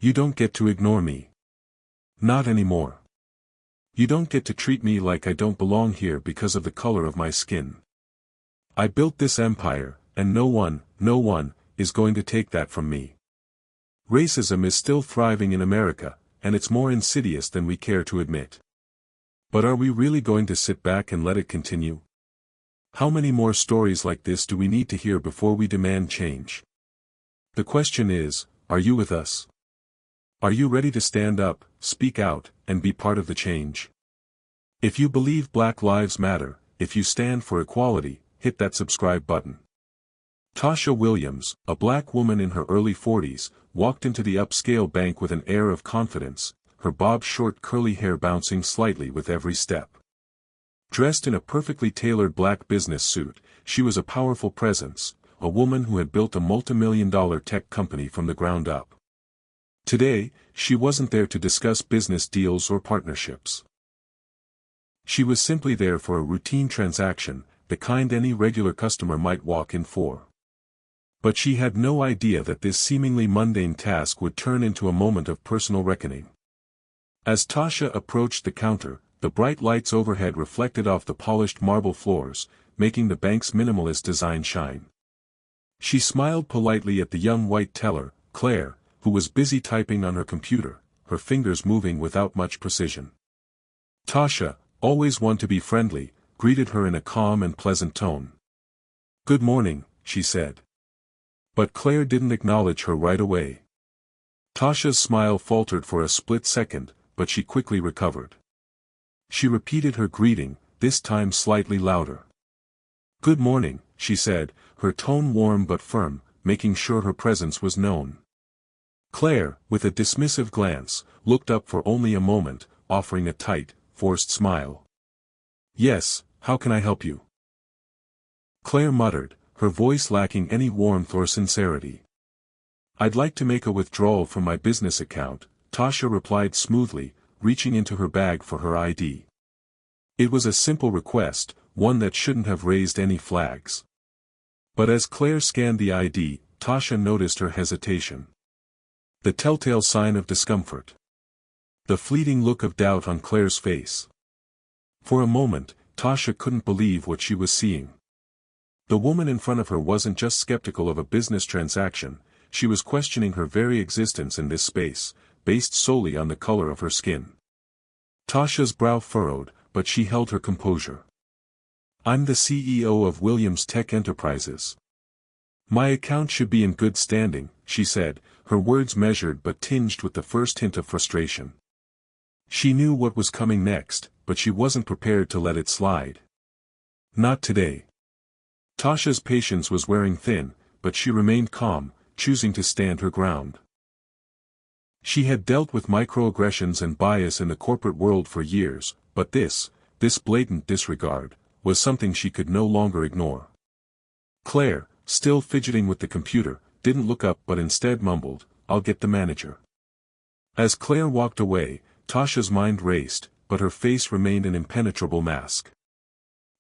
You don't get to ignore me. Not anymore. You don't get to treat me like I don't belong here because of the color of my skin. I built this empire, and no one, is going to take that from me. Racism is still thriving in America, and it's more insidious than we care to admit. But are we really going to sit back and let it continue? How many more stories like this do we need to hear before we demand change? The question is, are you with us? Are you ready to stand up, speak out, and be part of the change? If you believe Black Lives Matter, if you stand for equality, hit that subscribe button. Tasha Williams, a black woman in her early 40s, walked into the upscale bank with an air of confidence, her bob-short curly hair bouncing slightly with every step. Dressed in a perfectly tailored black business suit, she was a powerful presence, a woman who had built a multi-million-dollar tech company from the ground up. Today, she wasn't there to discuss business deals or partnerships. She was simply there for a routine transaction, the kind any regular customer might walk in for. But she had no idea that this seemingly mundane task would turn into a moment of personal reckoning. As Tasha approached the counter, the bright lights overhead reflected off the polished marble floors, making the bank's minimalist design shine. She smiled politely at the young white teller, Claire, who was busy typing on her computer, her fingers moving without much precision. Tasha, always one to be friendly, greeted her in a calm and pleasant tone. "Good morning," she said. But Claire didn't acknowledge her right away. Tasha's smile faltered for a split second, but she quickly recovered. She repeated her greeting, this time slightly louder. "Good morning," she said, her tone warm but firm, making sure her presence was known. Claire, with a dismissive glance, looked up for only a moment, offering a tight, forced smile. "Yes, how can I help you?" Claire muttered, her voice lacking any warmth or sincerity. "I'd like to make a withdrawal from my business account," Tasha replied smoothly, reaching into her bag for her ID. It was a simple request, one that shouldn't have raised any flags. But as Claire scanned the ID, Tasha noticed her hesitation. The telltale sign of discomfort. The fleeting look of doubt on Claire's face. For a moment, Tasha couldn't believe what she was seeing. The woman in front of her wasn't just skeptical of a business transaction, she was questioning her very existence in this space, based solely on the color of her skin. Tasha's brow furrowed, but she held her composure. "I'm the CEO of Williams Tech Enterprises. My account should be in good standing," she said, her words measured but tinged with the first hint of frustration. She knew what was coming next, but she wasn't prepared to let it slide. Not today. Tasha's patience was wearing thin, but she remained calm, choosing to stand her ground. She had dealt with microaggressions and bias in the corporate world for years, but this blatant disregard, was something she could no longer ignore. Claire, still fidgeting with the computer, didn't look up but instead mumbled, "I'll get the manager." As Claire walked away, Tasha's mind raced, but her face remained an impenetrable mask.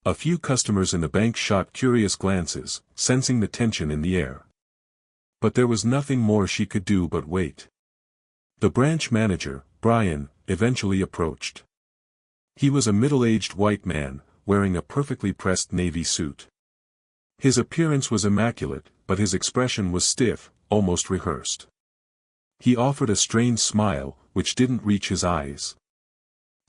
A few customers in the bank shot curious glances, sensing the tension in the air. But there was nothing more she could do but wait. The branch manager, Brian, eventually approached. He was a middle-aged white man, wearing a perfectly pressed navy suit. His appearance was immaculate, but his expression was stiff, almost rehearsed. He offered a strained smile, which didn't reach his eyes.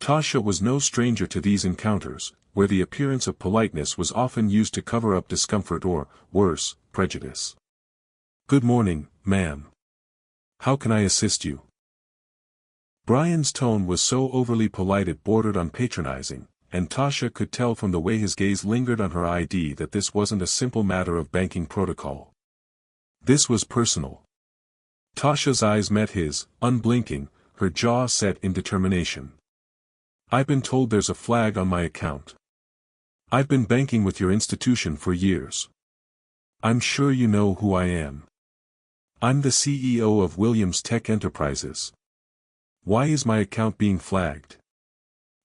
Tasha was no stranger to these encounters, where the appearance of politeness was often used to cover up discomfort or, worse, prejudice. "Good morning, ma'am. How can I assist you?" Brian's tone was so overly polite it bordered on patronizing, and Tasha could tell from the way his gaze lingered on her ID that this wasn't a simple matter of banking protocol. This was personal. Tasha's eyes met his, unblinking, her jaw set in determination. "I've been told there's a flag on my account. I've been banking with your institution for years. I'm sure you know who I am. I'm the CEO of Williams Tech Enterprises. Why is my account being flagged?"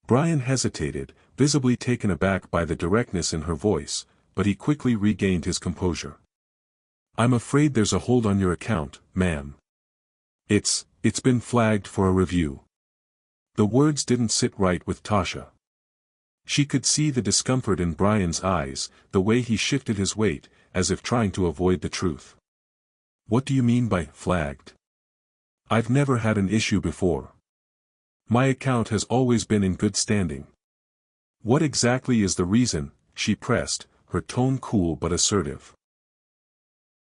Brian hesitated, visibly taken aback by the directness in her voice, but he quickly regained his composure. "I'm afraid there's a hold on your account, ma'am. It's been flagged for a review. The words didn't sit right with Tasha. She could see the discomfort in Brian's eyes, the way he shifted his weight, as if trying to avoid the truth. What do you mean by flagged? I've never had an issue before. My account has always been in good standing. What exactly is the reason? She pressed, her tone cool but assertive.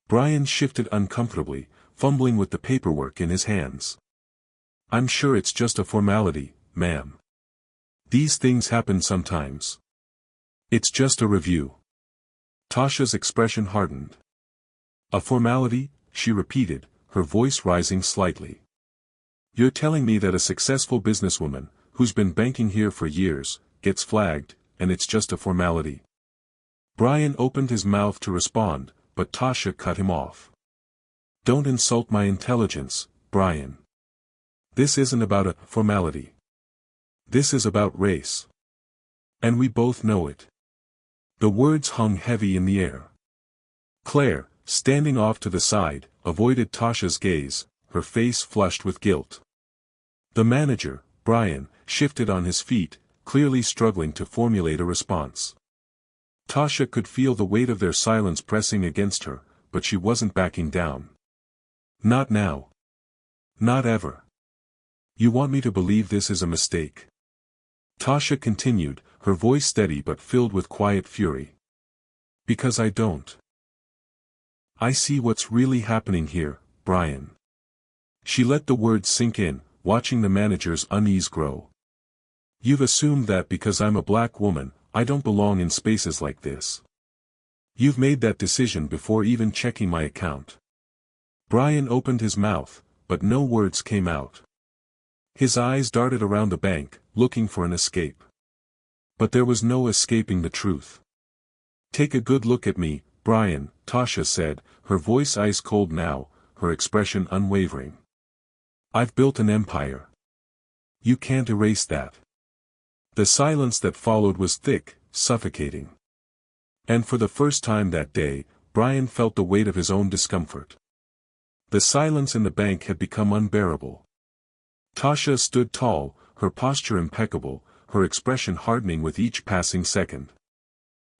Brian shifted uncomfortably, fumbling with the paperwork in his hands. I'm sure it's just a formality, ma'am. These things happen sometimes. It's just a review. Tasha's expression hardened. A formality, she repeated, her voice rising slightly. You're telling me that a successful businesswoman, who's been banking here for years, gets flagged, and it's just a formality? Brian opened his mouth to respond, but Tasha cut him off. Don't insult my intelligence, Brian. This isn't about a formality. This is about race. And we both know it. The words hung heavy in the air. Claire, standing off to the side, avoided Tasha's gaze, her face flushed with guilt. The manager, Brian, shifted on his feet, clearly struggling to formulate a response. Tasha could feel the weight of their silence pressing against her, but she wasn't backing down. Not now. Not ever. You want me to believe this is a mistake? Tasha continued, her voice steady but filled with quiet fury. Because I don't. I see what's really happening here, Brian. She let the words sink in, watching the manager's unease grow. You've assumed that because I'm a black woman, I don't belong in spaces like this. You've made that decision before even checking my account. Brian opened his mouth, but no words came out. His eyes darted around the bank, looking for an escape. But there was no escaping the truth. Take a good look at me, Brian, Tasha said, her voice ice cold now, her expression unwavering. I've built an empire. You can't erase that. The silence that followed was thick, suffocating. And for the first time that day, Brian felt the weight of his own discomfort. The silence in the bank had become unbearable. Tasha stood tall, her posture impeccable, her expression hardening with each passing second.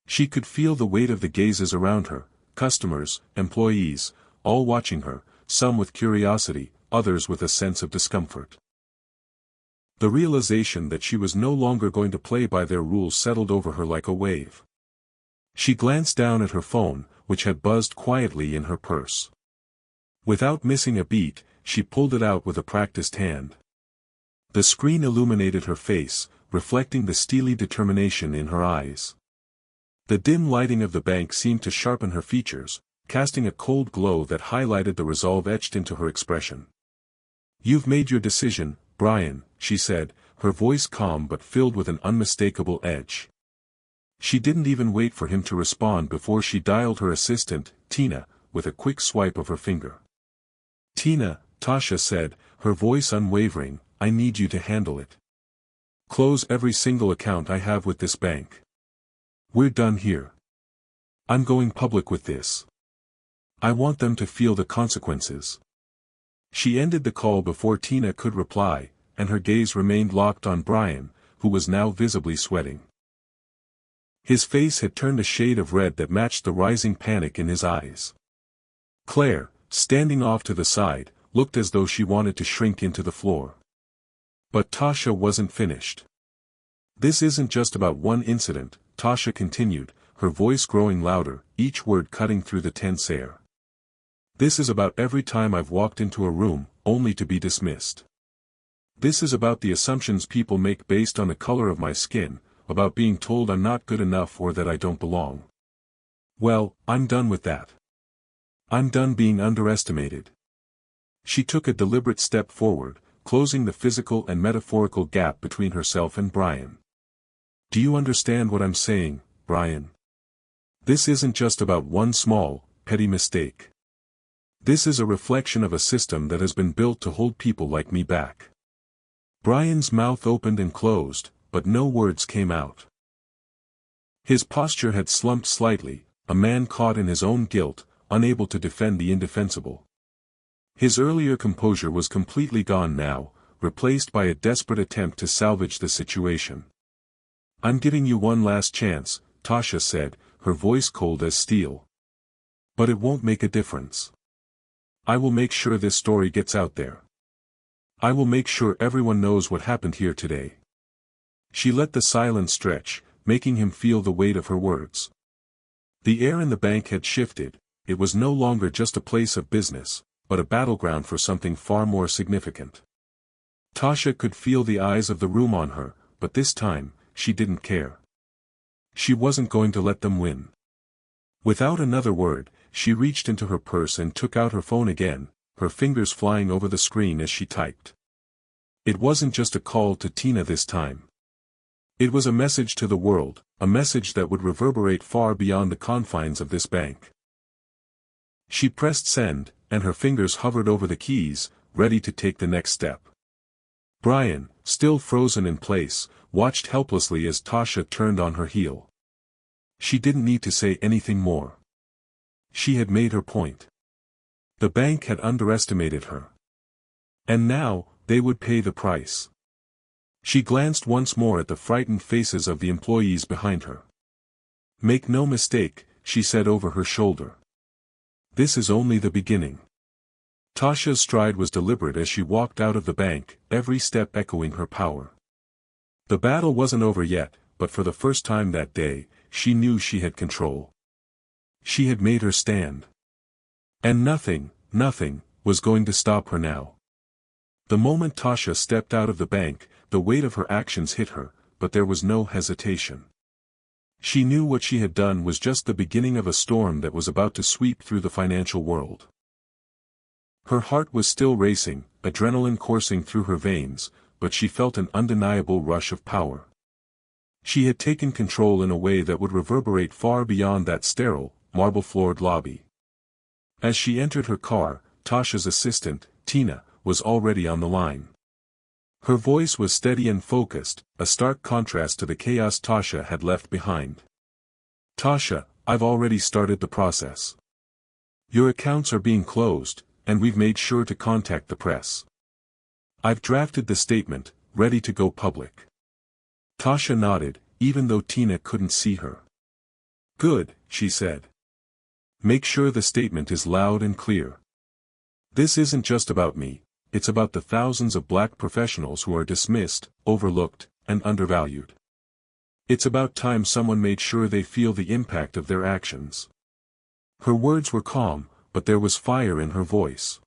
She could feel the weight of the gazes around her, customers, employees, all watching her, some with curiosity, others with a sense of discomfort. The realization that she was no longer going to play by their rules settled over her like a wave. She glanced down at her phone, which had buzzed quietly in her purse. Without missing a beat, she pulled it out with a practiced hand. The screen illuminated her face, reflecting the steely determination in her eyes. The dim lighting of the bank seemed to sharpen her features, casting a cold glow that highlighted the resolve etched into her expression. You've made your decision, Brian, she said, her voice calm but filled with an unmistakable edge. She didn't even wait for him to respond before she dialed her assistant, Tina, with a quick swipe of her finger. Tina, Tasha said, her voice unwavering, I need you to handle it. Close every single account I have with this bank. We're done here. I'm going public with this. I want them to feel the consequences. She ended the call before Tina could reply, and her gaze remained locked on Brian, who was now visibly sweating. His face had turned a shade of red that matched the rising panic in his eyes. Claire, standing off to the side, looked as though she wanted to shrink into the floor. But Tasha wasn't finished. This isn't just about one incident, Tasha continued, her voice growing louder, each word cutting through the tense air. This is about every time I've walked into a room, only to be dismissed. This is about the assumptions people make based on the color of my skin, about being told I'm not good enough or that I don't belong. Well, I'm done with that. I'm done being underestimated. She took a deliberate step forward, closing the physical and metaphorical gap between herself and Brian. Do you understand what I'm saying, Brian? This isn't just about one small, petty mistake. This is a reflection of a system that has been built to hold people like me back. Brian's mouth opened and closed, but no words came out. His posture had slumped slightly, a man caught in his own guilt, unable to defend the indefensible. His earlier composure was completely gone now, replaced by a desperate attempt to salvage the situation. "I'm giving you one last chance," Tasha said, her voice cold as steel. "But it won't make a difference. I will make sure this story gets out there. I will make sure everyone knows what happened here today." She let the silence stretch, making him feel the weight of her words. The air in the bank had shifted. It was no longer just a place of business, but a battleground for something far more significant. Tasha could feel the eyes of the room on her, but this time, she didn't care. She wasn't going to let them win. Without another word, she reached into her purse and took out her phone again, her fingers flying over the screen as she typed. It wasn't just a call to Tina this time. It was a message to the world, a message that would reverberate far beyond the confines of this bank. She pressed send, and her fingers hovered over the keys, ready to take the next step. Brian, still frozen in place, watched helplessly as Tasha turned on her heel. She didn't need to say anything more. She had made her point. The bank had underestimated her. And now, they would pay the price. She glanced once more at the frightened faces of the employees behind her. "Make no mistake," she said over her shoulder. "This is only the beginning." Tasha's stride was deliberate as she walked out of the bank, every step echoing her power. The battle wasn't over yet, but for the first time that day, she knew she had control. She had made her stand. And nothing, was going to stop her now. The moment Tasha stepped out of the bank, the weight of her actions hit her, but there was no hesitation. She knew what she had done was just the beginning of a storm that was about to sweep through the financial world. Her heart was still racing, adrenaline coursing through her veins, but she felt an undeniable rush of power. She had taken control in a way that would reverberate far beyond that sterile, marble-floored lobby. As she entered her car, Tasha's assistant, Tina, was already on the line. Her voice was steady and focused, a stark contrast to the chaos Tasha had left behind. "Tasha, I've already started the process. Your accounts are being closed, and we've made sure to contact the press. I've drafted the statement, ready to go public." Tasha nodded, even though Tina couldn't see her. "Good," she said. "Make sure the statement is loud and clear. This isn't just about me, it's about the thousands of black professionals who are dismissed, overlooked, and undervalued. It's about time someone made sure they feel the impact of their actions." Her words were calm, but there was fire in her voice.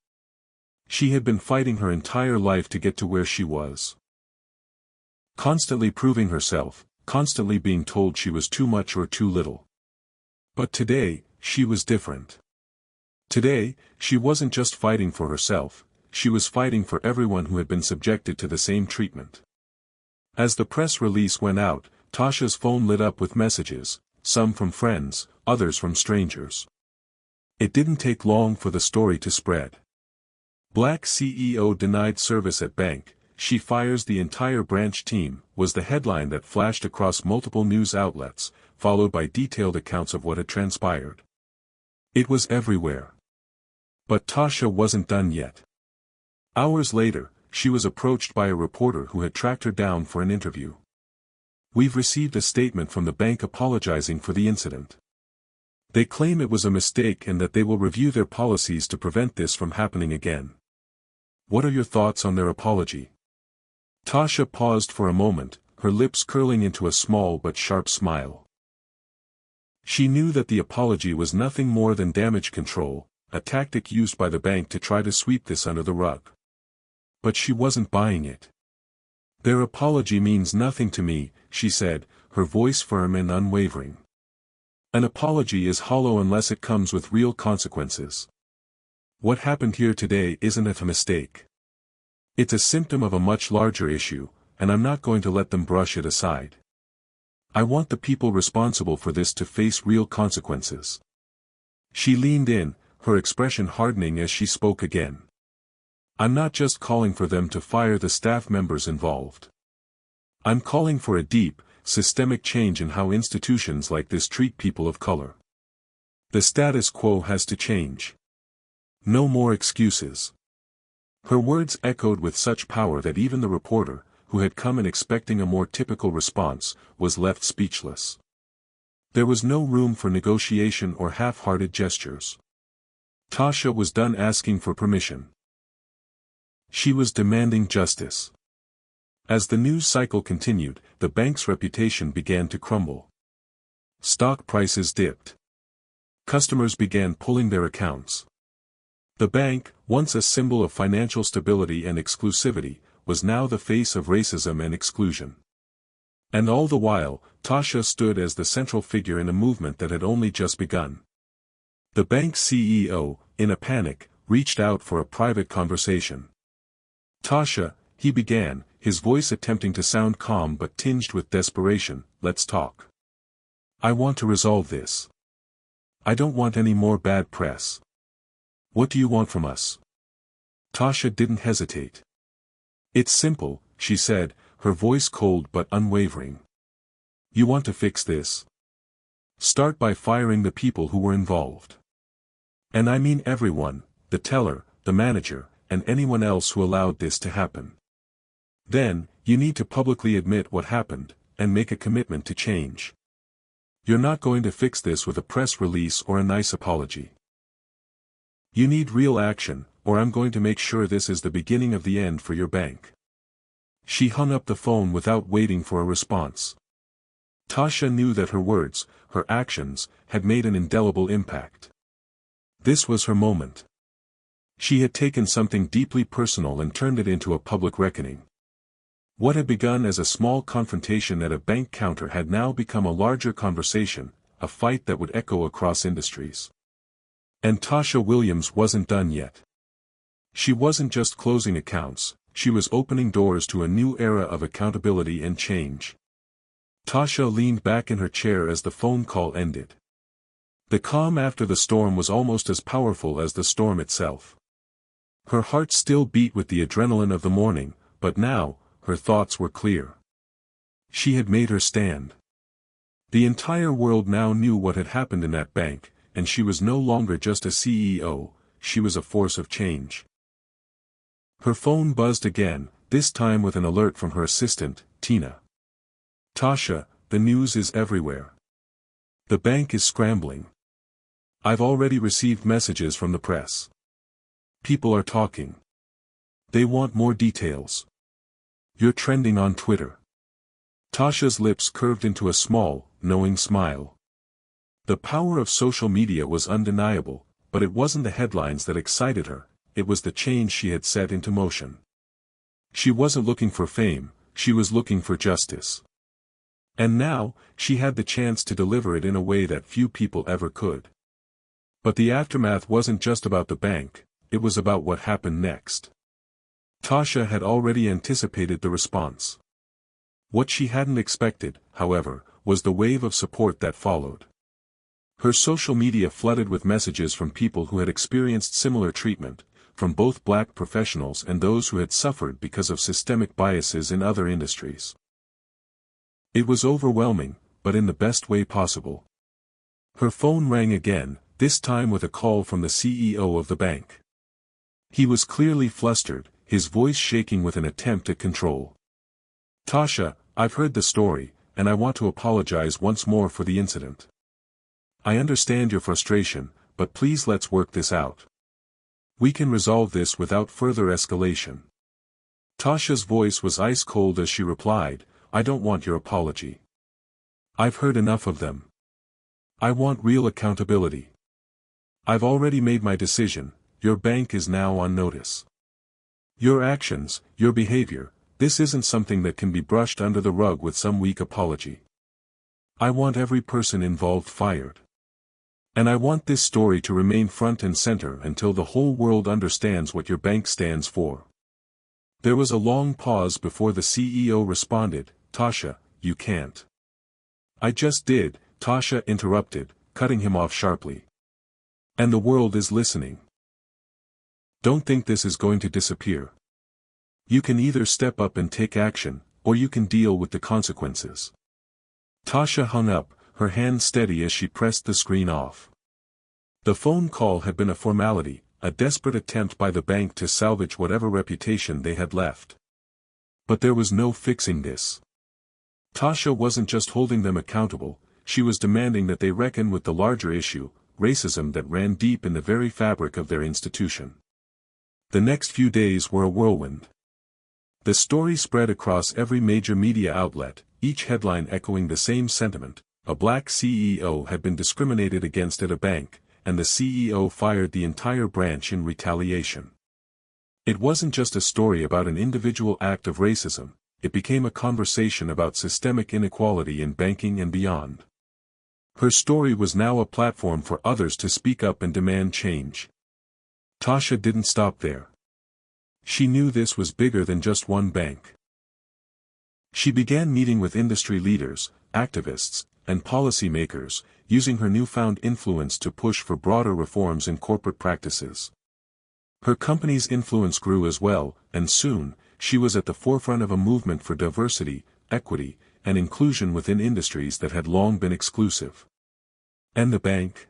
She had been fighting her entire life to get to where she was. Constantly proving herself, constantly being told she was too much or too little. But today, she was different. Today, she wasn't just fighting for herself, she was fighting for everyone who had been subjected to the same treatment. As the press release went out, Tasha's phone lit up with messages, some from friends, others from strangers. It didn't take long for the story to spread. "Black CEO denied service at bank, she fires the entire branch team," was the headline that flashed across multiple news outlets, followed by detailed accounts of what had transpired. It was everywhere. But Tasha wasn't done yet. Hours later, she was approached by a reporter who had tracked her down for an interview. "We've received a statement from the bank apologizing for the incident. They claim it was a mistake and that they will review their policies to prevent this from happening again. What are your thoughts on their apology?" Tasha paused for a moment, her lips curling into a small but sharp smile. She knew that the apology was nothing more than damage control, a tactic used by the bank to try to sweep this under the rug. But she wasn't buying it. "Their apology means nothing to me," she said, her voice firm and unwavering. "An apology is hollow unless it comes with real consequences. What happened here today isn't a mistake. It's a symptom of a much larger issue, and I'm not going to let them brush it aside. I want the people responsible for this to face real consequences." She leaned in, her expression hardening as she spoke again. "I'm not just calling for them to fire the staff members involved. I'm calling for a deep, systemic change in how institutions like this treat people of color. The status quo has to change. No more excuses. Her words echoed with such power that even the reporter, who had come in expecting a more typical response, was left speechless. There was no room for negotiation or half-hearted gestures. Tasha was done asking for permission. She was demanding justice. As the news cycle continued, the bank's reputation began to crumble. Stock prices dipped. Customers began pulling their accounts. The bank, once a symbol of financial stability and exclusivity, was now the face of racism and exclusion. And all the while, Tasha stood as the central figure in a movement that had only just begun. The bank's CEO, in a panic, reached out for a private conversation. "Tasha," he began, his voice attempting to sound calm but tinged with desperation, "let's talk. I want to resolve this. I don't want any more bad press. What do you want from us?" Tasha didn't hesitate. "It's simple," she said, her voice cold but unwavering. "You want to fix this? Start by firing the people who were involved. And I mean everyone, the teller, the manager, and anyone else who allowed this to happen. Then, you need to publicly admit what happened, and make a commitment to change. You're not going to fix this with a press release or a nice apology. You need real action, or I'm going to make sure this is the beginning of the end for your bank." She hung up the phone without waiting for a response. Tasha knew that her words, her actions, had made an indelible impact. This was her moment. She had taken something deeply personal and turned it into a public reckoning. What had begun as a small confrontation at a bank counter had now become a larger conversation, a fight that would echo across industries. And Tasha Williams wasn't done yet. She wasn't just closing accounts, she was opening doors to a new era of accountability and change. Tasha leaned back in her chair as the phone call ended. The calm after the storm was almost as powerful as the storm itself. Her heart still beat with the adrenaline of the morning, but now, her thoughts were clear. She had made her stand. The entire world now knew what had happened in that bank, and she was no longer just a CEO, she was a force of change. Her phone buzzed again, this time with an alert from her assistant, Tina. "Tasha, the news is everywhere. The bank is scrambling. I've already received messages from the press. People are talking. They want more details. You're trending on Twitter." Tasha's lips curved into a small, knowing smile. The power of social media was undeniable, but it wasn't the headlines that excited her, it was the change she had set into motion. She wasn't looking for fame, she was looking for justice. And now, she had the chance to deliver it in a way that few people ever could. But the aftermath wasn't just about the bank, it was about what happened next. Tasha had already anticipated the response. What she hadn't expected, however, was the wave of support that followed. Her social media flooded with messages from people who had experienced similar treatment, from both black professionals and those who had suffered because of systemic biases in other industries. It was overwhelming, but in the best way possible. Her phone rang again, this time with a call from the CEO of the bank. He was clearly flustered, his voice shaking with an attempt at control. "Tasha, I've heard the story, and I want to apologize once more for the incident. I understand your frustration, but please let's work this out. We can resolve this without further escalation." Tasha's voice was ice cold as she replied, "I don't want your apology. I've heard enough of them. I want real accountability. I've already made my decision, your bank is now on notice. Your actions, your behavior, this isn't something that can be brushed under the rug with some weak apology. I want every person involved fired. And I want this story to remain front and center until the whole world understands what your bank stands for." There was a long pause before the CEO responded, "Tasha, you can't." "I just did," Tasha interrupted, cutting him off sharply. "And the world is listening. Don't think this is going to disappear. You can either step up and take action, or you can deal with the consequences." Tasha hung up, her hand steady as she pressed the screen off. The phone call had been a formality, a desperate attempt by the bank to salvage whatever reputation they had left. But there was no fixing this. Tasha wasn't just holding them accountable, she was demanding that they reckon with the larger issue, racism that ran deep in the very fabric of their institution. The next few days were a whirlwind. The story spread across every major media outlet, each headline echoing the same sentiment: a black CEO had been discriminated against at a bank, and the CEO fired the entire branch in retaliation. It wasn't just a story about an individual act of racism, it became a conversation about systemic inequality in banking and beyond. Her story was now a platform for others to speak up and demand change. Tasha didn't stop there. She knew this was bigger than just one bank. She began meeting with industry leaders, activists, and policymakers, using her newfound influence to push for broader reforms in corporate practices. Her company's influence grew as well, and soon, she was at the forefront of a movement for diversity, equity, and inclusion within industries that had long been exclusive. And the bank?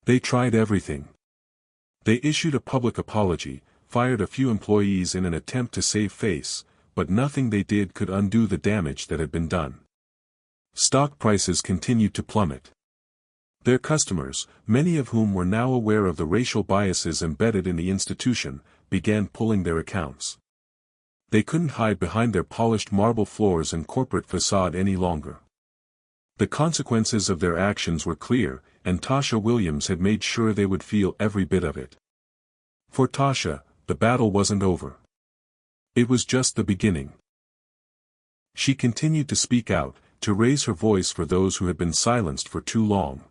They tried everything. They issued a public apology, fired a few employees in an attempt to save face, but nothing they did could undo the damage that had been done. Stock prices continued to plummet. Their customers, many of whom were now aware of the racial biases embedded in the institution, began pulling their accounts. They couldn't hide behind their polished marble floors and corporate facade any longer. The consequences of their actions were clear, and Tasha Williams had made sure they would feel every bit of it. For Tasha, the battle wasn't over. It was just the beginning. She continued to speak out, to raise her voice for those who had been silenced for too long.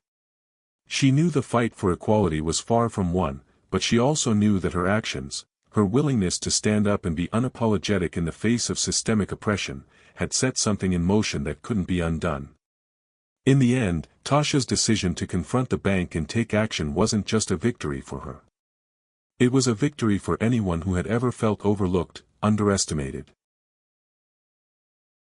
She knew the fight for equality was far from won, but she also knew that her actions, her willingness to stand up and be unapologetic in the face of systemic oppression, had set something in motion that couldn't be undone. In the end, Tasha's decision to confront the bank and take action wasn't just a victory for her. It was a victory for anyone who had ever felt overlooked, underestimated.